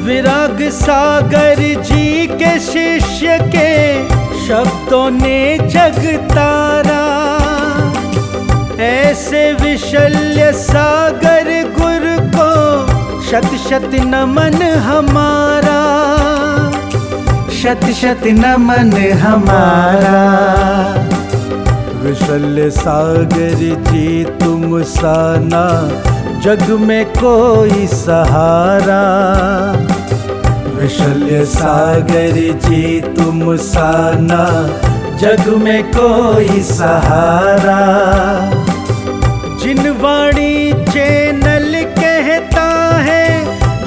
विराग सागर जी के शिष्य के शब्दों ने जग तारा। ऐसे विशल्य सागर गुरु को शत शत नमन हमारा, शत शत नमन हमारा। विशल्य सागर जी तुम साना, जग में कोई सहारा। विशल्य सागर जी तुम साना, जग में कोई सहारा। जिन वाणी चैनल कहता है,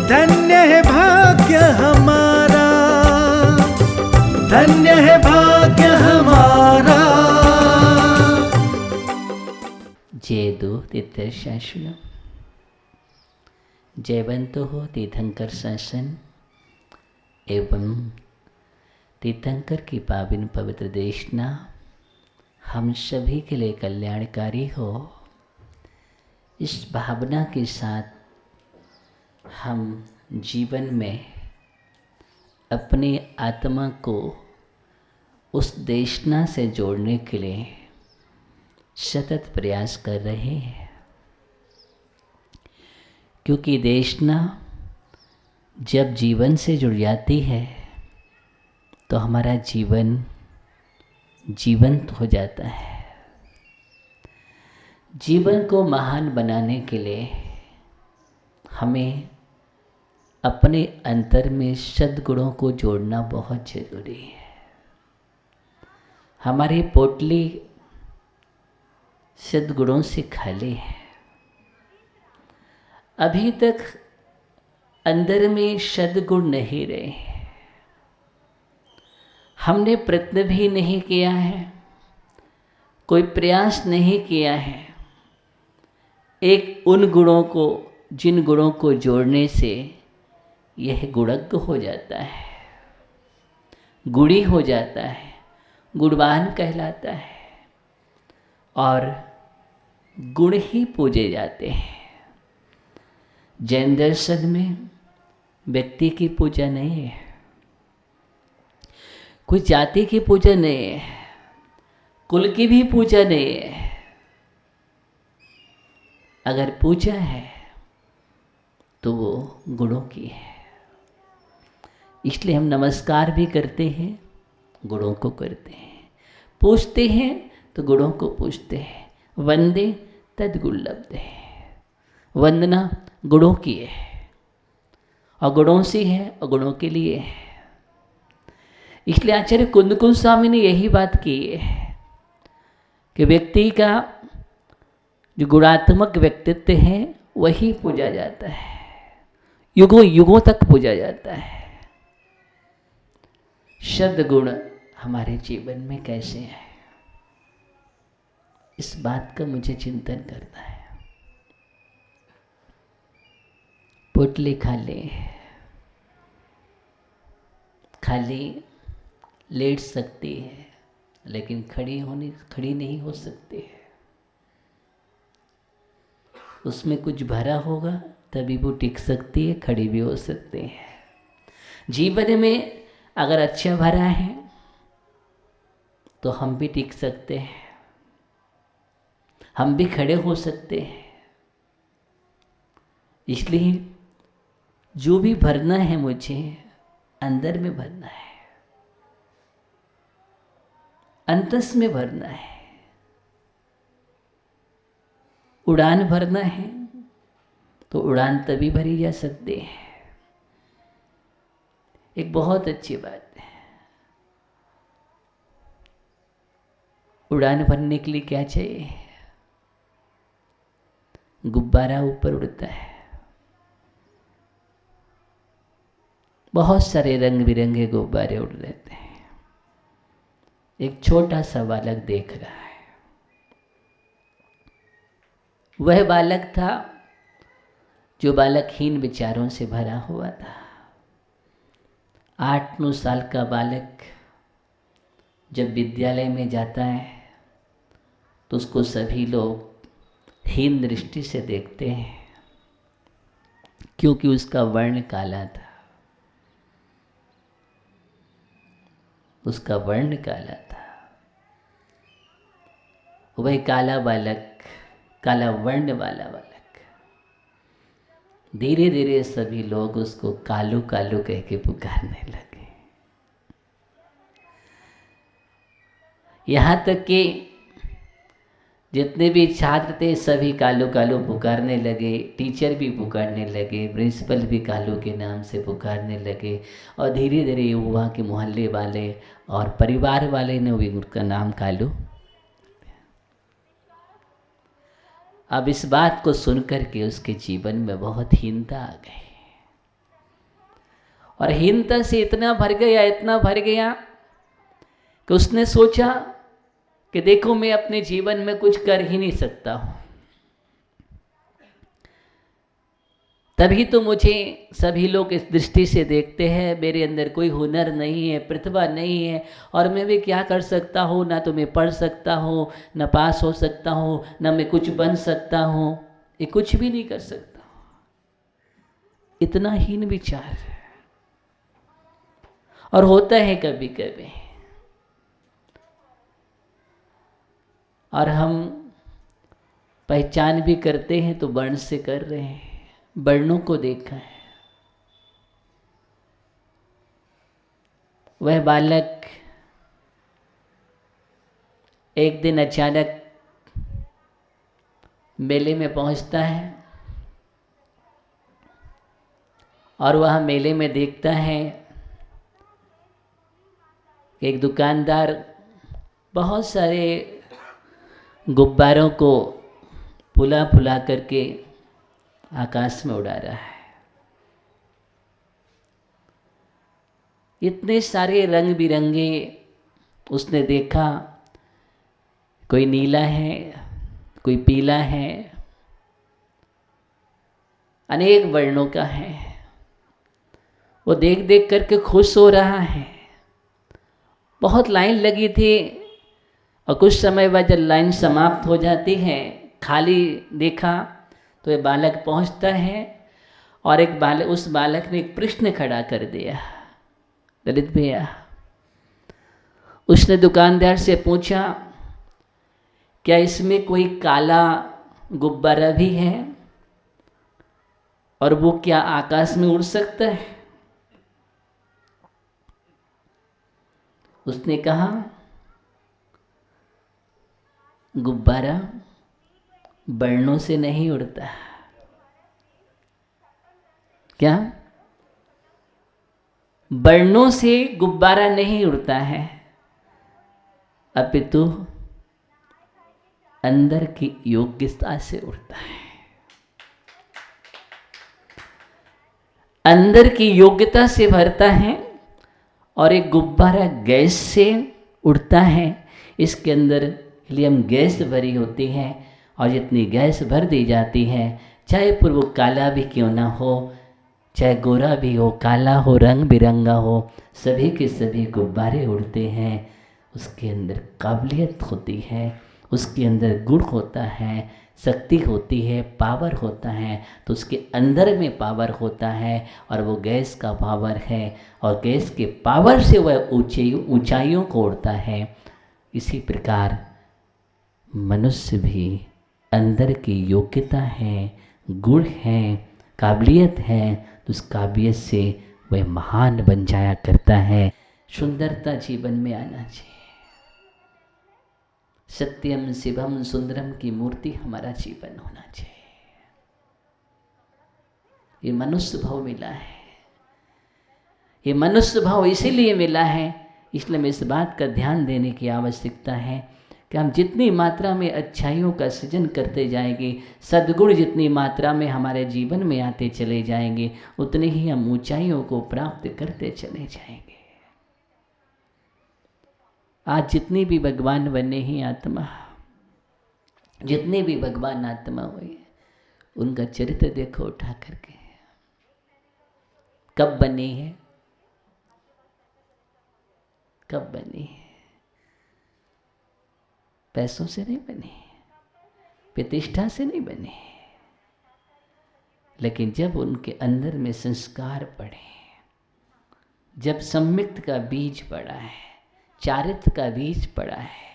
धन्य है भाग्य हमारा, धन्य है भाग्य हमारा। जयदो तीर्थशासनम। जयवंतो हो तीर्थंकर शासन एवं तीर्थंकर की पावन पवित्र देशना हम सभी के लिए कल्याणकारी हो, इस भावना के साथ हम जीवन में अपनी आत्मा को उस देशना से जोड़ने के लिए सतत प्रयास कर रहे हैं। क्योंकि देशना जब जीवन से जुड़ जाती है तो हमारा जीवन जीवंत हो जाता है। जीवन को महान बनाने के लिए हमें अपने अंतर में सद्गुणों को जोड़ना बहुत जरूरी है। हमारी पोटली सद्गुणों से खाली है। अभी तक अंदर में सद्गुण नहीं रहे। हमने प्रयत्न भी नहीं किया है, कोई प्रयास नहीं किया है एक उन गुणों को, जिन गुणों को जोड़ने से यह गुणज्ञ हो जाता है, गुणी हो जाता है, गुणवान कहलाता है और गुण ही पूजे जाते हैं। जैन दर्शन में व्यक्ति की पूजा नहीं है, कोई जाति की पूजा नहीं है, कुल की भी पूजा नहीं है। अगर पूजा है तो वो गुणों की है। इसलिए हम नमस्कार भी करते हैं, गुणों को करते हैं, पूछते हैं तो गुणों को पूछते हैं। वंदे तद्गुण लब्धे, वंदना गुणों की है और गुणों से है और गुणों के लिए है। इसलिए आचार्य कुंदकुंज स्वामी ने यही बात की है कि व्यक्ति का जो गुणात्मक व्यक्तित्व है वही पूजा जाता है, युगों युगों तक पूजा जाता है। सद्गुण हमारे जीवन में कैसे है, इस बात का मुझे चिंतन करना है। पोटली खाली लेट सकती है लेकिन खड़ी नहीं हो सकती है। उसमें कुछ भरा होगा तभी वो टिक सकती है, खड़ी भी हो सकती है। जीवन में अगर अच्छा भरा है तो हम भी टिक सकते हैं, हम भी खड़े हो सकते हैं। इसलिए जो भी भरना है मुझे अंदर में भरना है, अंतस में भरना है। उड़ान भरना है तो उड़ान तभी भरी जा सकती है। एक बहुत अच्छी बात है, उड़ान भरने के लिए क्या चाहिए? गुब्बारा ऊपर उड़ता है, बहुत सारे रंग बिरंगे गुब्बारे उड़ रहते हैं। एक छोटा सा बालक देख रहा है। वह बालक था जो बालकहीन विचारों से भरा हुआ था। 8-9 साल का बालक जब विद्यालय में जाता है तो उसको सभी लोग हीन दृष्टि से देखते हैं, क्योंकि उसका वर्ण काला था। उसका वर्ण काला था। वह काला बालक, काला वर्ण वाला बालक, धीरे धीरे सभी लोग उसको कालू कालू कह के पुकारने लगे। यहाँ तक कि जितने भी छात्र थे सभी कालू कालू पुकारने लगे, टीचर भी पुकारने लगे, प्रिंसिपल भी कालू के नाम से पुकारने लगे। और धीरे धीरे ये हुआ कि मोहल्ले वाले और परिवार वाले ने भी उनका नाम कालू। अब इस बात को सुनकर के उसके जीवन में बहुत हीनता आ गई, और हीनता से इतना भर गया कि उसने सोचा कि देखो मैं अपने जीवन में कुछ कर ही नहीं सकता हूँ, तभी तो मुझे सभी लोग इस दृष्टि से देखते हैं, मेरे अंदर कोई हुनर नहीं है, प्रतिभा नहीं है, और मैं भी क्या कर सकता हूँ, ना तो मैं पढ़ सकता हूँ, ना पास हो सकता हूँ, ना मैं कुछ बन सकता हूँ, ये कुछ भी नहीं कर सकता। इतना हीन विचार और होता है कभी कभी, और हम पहचान भी करते हैं तो वर्ण से कर रहे हैं, वर्णों को देखा है। वह बालक एक दिन अचानक मेले में पहुंचता है, और वह मेले में देखता है कि एक दुकानदार बहुत सारे गुब्बारों को फुला फुला करके आकाश में उड़ा रहा है। इतने सारे रंग बिरंगे उसने देखा, कोई नीला है, कोई पीला है, अनेक वर्णों का है। वो देख देख करके खुश हो रहा है। बहुत लाइन लगी थी, और कुछ समय बाद जब लाइन समाप्त हो जाती है, खाली देखा तो ये बालक पहुंचता है, और उस बालक ने एक प्रश्न खड़ा कर दिया। ललित भैया, उसने दुकानदार से पूछा, क्या इसमें कोई काला गुब्बारा भी है, और वो क्या आकाश में उड़ सकता है? उसने कहा, गुब्बारा वर्णों से नहीं उड़ता। क्या? वर्णों से गुब्बारा नहीं उड़ता है, अपितु अंदर की योग्यता से उड़ता है। अंदर की योग्यता से भरता है, और एक गुब्बारा गैस से उड़ता है। इसके अंदर हीलियम गैस भरी होती है, और जितनी गैस भर दी जाती है, चाहे फिर वो काला भी क्यों ना हो, चाहे गोरा भी हो, काला हो, रंग बिरंगा हो, सभी के सभी गुब्बारे उड़ते हैं। उसके अंदर काबिलियत होती है, उसके अंदर गुण होता है, शक्ति होती है, पावर होता है। तो उसके अंदर में पावर होता है, और वो गैस का पावर है, और गैस के पावर से वह ऊंचाइयों को उड़ता है। इसी प्रकार मनुष्य भी अंदर की योग्यता है, गुण है, काबिलियत है, तो उस काबिलियत से वह महान बन जाया करता है। सुंदरता जीवन में आना चाहिए। सत्यम शिवम सुंदरम की मूर्ति हमारा जीवन होना चाहिए। ये मनुष्य भाव मिला है। ये मनुष्य भाव इसीलिए मिला है, इसलिए हमें इस बात का ध्यान देने की आवश्यकता है कि हम जितनी मात्रा में अच्छाइयों का सृजन करते जाएंगे, सद्गुण जितनी मात्रा में हमारे जीवन में आते चले जाएंगे, उतने ही हम ऊंचाइयों को प्राप्त करते चले जाएंगे। आज जितनी भी भगवान बने ही आत्मा, जितने भी भगवान आत्मा हुए, उनका चरित्र देखो उठा करके। कब बनी है? कब बनी है? पैसों से नहीं बनी, प्रतिष्ठा से नहीं बनी, लेकिन जब उनके अंदर में संस्कार पड़े, जब सम्यक्त का बीज पड़ा है, चारित्र का बीज पड़ा है,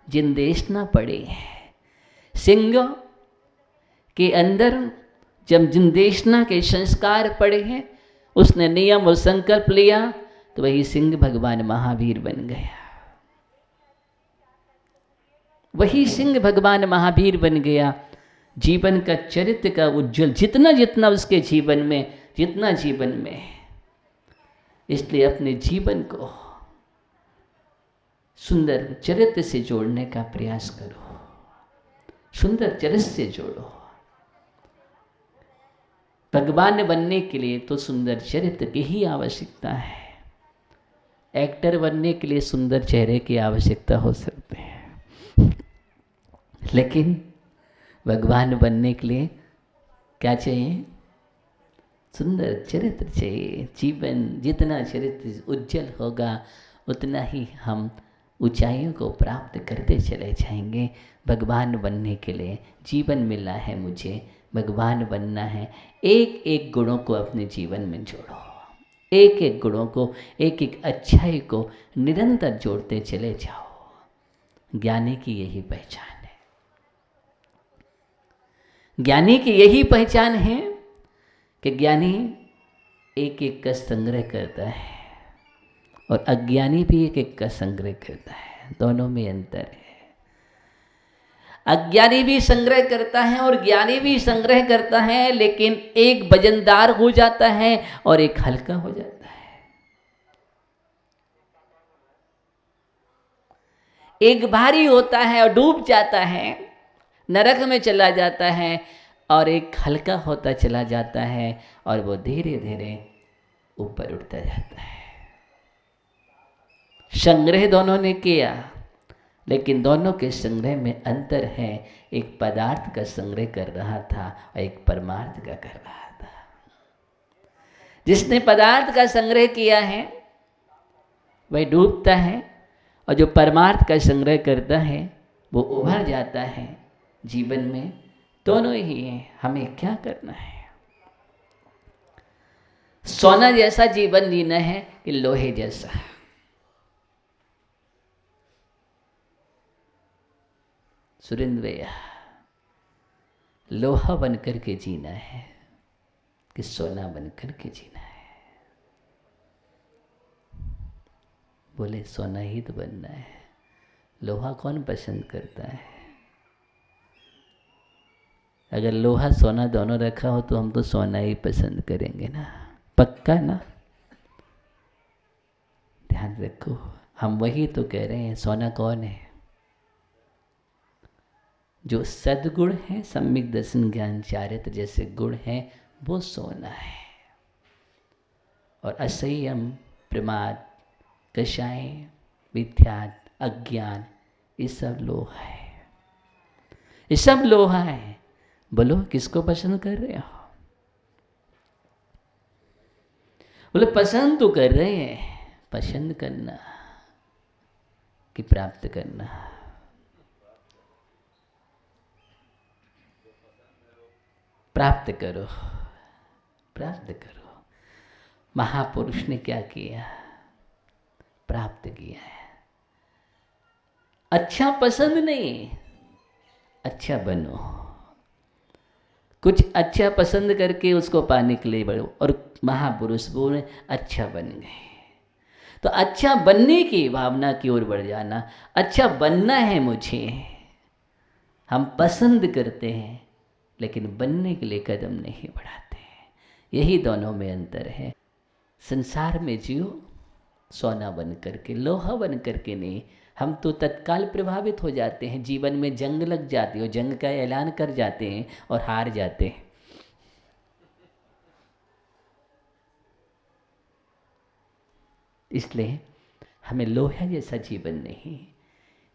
जिनदेश ना पड़े हैं। सिंह के अंदर जब जिनदेशना के संस्कार पड़े हैं, उसने नियम और संकल्प लिया, तो वही सिंह भगवान महावीर बन गया। वही सिंह भगवान महावीर बन गया। जीवन का चरित्र का उज्जवल जितना जितना उसके जीवन में, जितना जीवन में है, इसलिए अपने जीवन को सुंदर चरित्र से जोड़ने का प्रयास करो। सुंदर चरित्र से जोड़ो। भगवान बनने के लिए तो सुंदर चरित्र की ही आवश्यकता है। एक्टर बनने के लिए सुंदर चेहरे की आवश्यकता हो सकती है, लेकिन भगवान बनने के लिए क्या चाहिए? सुंदर चरित्र चाहिए। जीवन जितना चरित्र उज्जवल होगा, उतना ही हम ऊंचाइयों को प्राप्त करते चले जाएंगे। भगवान बनने के लिए जीवन मिला है, मुझे भगवान बनना है। एक एक गुणों को अपने जीवन में जोड़ो, एक एक गुणों को, एक एक अच्छाई को निरंतर जोड़ते चले जाओ। ज्ञानी की यही पहचान है। ज्ञानी की यही पहचान है कि ज्ञानी एक एक का संग्रह करता है और अज्ञानी भी एक एक का संग्रह करता है। दोनों में अंतर है। अज्ञानी भी संग्रह करता है और ज्ञानी भी संग्रह करता है, लेकिन एक वजनदार हो जाता है और एक हल्का हो जाता है। एक भारी होता है और डूब जाता है, नरक में चला जाता है, और एक हल्का होता चला जाता है और वो धीरे धीरे ऊपर उठता जाता है। संग्रह दोनों ने किया, लेकिन दोनों के संग्रह में अंतर है। एक पदार्थ का संग्रह कर रहा था और एक परमार्थ का कर रहा था। जिसने पदार्थ का संग्रह किया है वह डूबता है, और जो परमार्थ का संग्रह करता है वो उभर जाता है। जीवन में दोनों ही है। हमें क्या करना है? सोना जैसा जीवन जीना है कि लोहे जैसा? सुरेंद्र भैया, लोहा बन कर के जीना है कि सोना बन कर के जीना है? बोले सोना ही तो बनना है। लोहा कौन पसंद करता है? अगर लोहा सोना दोनों रखा हो तो हम तो सोना ही पसंद करेंगे ना, पक्का ना? ध्यान रखो, हम वही तो कह रहे हैं। सोना कौन है? जो सद्गुण है, सम्यक दर्शन ज्ञान चारित्र जैसे गुण हैं, वो सोना है। और असंयम, प्रमाद, कषाय, मिथ्या, अज्ञान, ये सब लोहा है। ये सब लोहा है। बोलो किसको पसंद कर रहे हो? बोले पसंद तो कर रहे हैं। पसंद करना कि प्राप्त करना? प्राप्त करो, प्राप्त करो। महापुरुष ने क्या किया? प्राप्त किया है। अच्छा पसंद नहीं, अच्छा बनो। कुछ अच्छा पसंद करके उसको पाने के लिए बढ़ो, और महापुरुष बोले अच्छा बन गए। तो अच्छा बनने की भावना की ओर बढ़ जाना। अच्छा बनना है मुझे, हम पसंद करते हैं लेकिन बनने के लिए कदम नहीं बढ़ाते हैं। यही दोनों में अंतर है। संसार में जियो सोना बन करके, लोहा बन करके नहीं। हम तो तत्काल प्रभावित हो जाते हैं। जीवन में जंग लग जाती हो, जंग का ऐलान कर जाते हैं और हार जाते हैं। इसलिए हमें लोहा जैसा जीवन नहीं।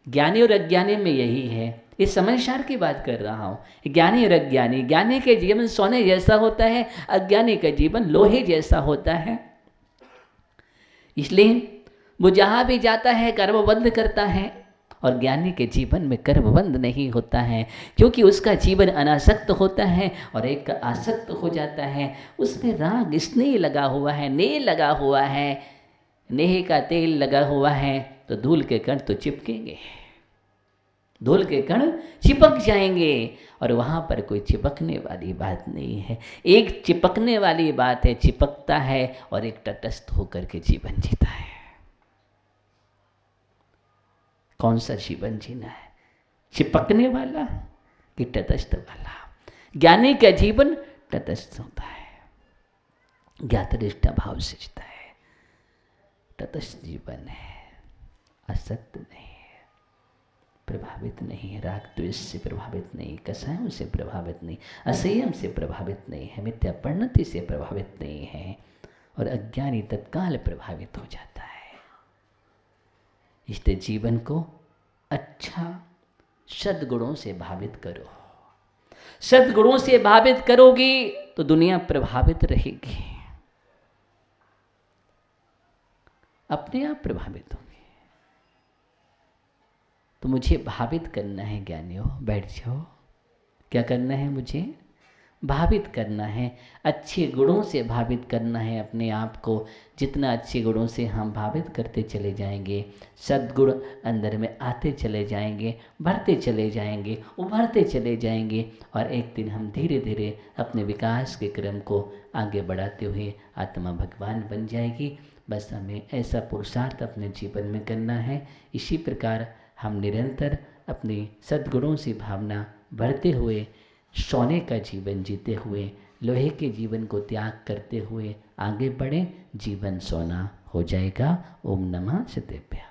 ज्ञानी और अज्ञानी में यही है। इस समझदार की बात कर रहा हूँ। ज्ञानी और अज्ञानी, ज्ञानी के जीवन सोने जैसा होता है, अज्ञानी का जीवन लोहे जैसा होता है। इसलिए वो जहाँ भी जाता है कर्मबंध करता है, और ज्ञानी के जीवन में कर्मबंध नहीं होता है, क्योंकि उसका जीवन अनासक्त होता है और एक का आसक्त हो जाता है। उसमें राग स्नेह लगा हुआ है, नेह लगा हुआ है, नेह का तेल लगा हुआ है, तो धूल के कण तो चिपकेंगे, धूल के कण चिपक जाएंगे। और वहाँ पर कोई चिपकने वाली बात नहीं है। एक चिपकने वाली बात है, चिपकता है, और एक तटस्थ होकर के जीवन जीता है। कौन सा जीवन जीना है, चिपकने वाला कि तटस्थ वाला? ज्ञानी का जीवन तटस्थ होता है, ज्ञातनिष्ठा भाव से जीता है, तटस्थ जीवन है, असक्त नहीं है, प्रभावित नहीं है, राग द्वेष से प्रभावित नहीं, कसायों से प्रभावित नहीं, असंयम से प्रभावित नहीं है, मिथ्या परिणति से प्रभावित नहीं है, और अज्ञानी तत्काल प्रभावित हो जाता है। इसलिए जीवन को अच्छा सद्गुणों से भावित करो। सद्गुणों से भावित करोगी तो दुनिया प्रभावित रहेगी, अपने आप प्रभावित होंगे। तो मुझे भावित करना है ज्ञानियों, बैठ जाओ। क्या करना है? मुझे भावित करना है, अच्छे गुणों से भावित करना है अपने आप को। जितना अच्छे गुणों से हम भावित करते चले जाएंगे, सद्गुण अंदर में आते चले जाएंगे, बढ़ते चले जाएंगे, उभरते चले जाएंगे, और एक दिन हम धीरे धीरे अपने विकास के क्रम को आगे बढ़ाते हुए आत्मा भगवान बन जाएगी। बस हमें ऐसा पुरुषार्थ अपने जीवन में करना है। इसी प्रकार हम निरंतर अपनी सद्गुणों से भावना बढ़ते हुए, सोने का जीवन जीते हुए, लोहे के जीवन को त्याग करते हुए आगे बढ़ें। जीवन सोना हो जाएगा। ओम नमः सतेभ्यः।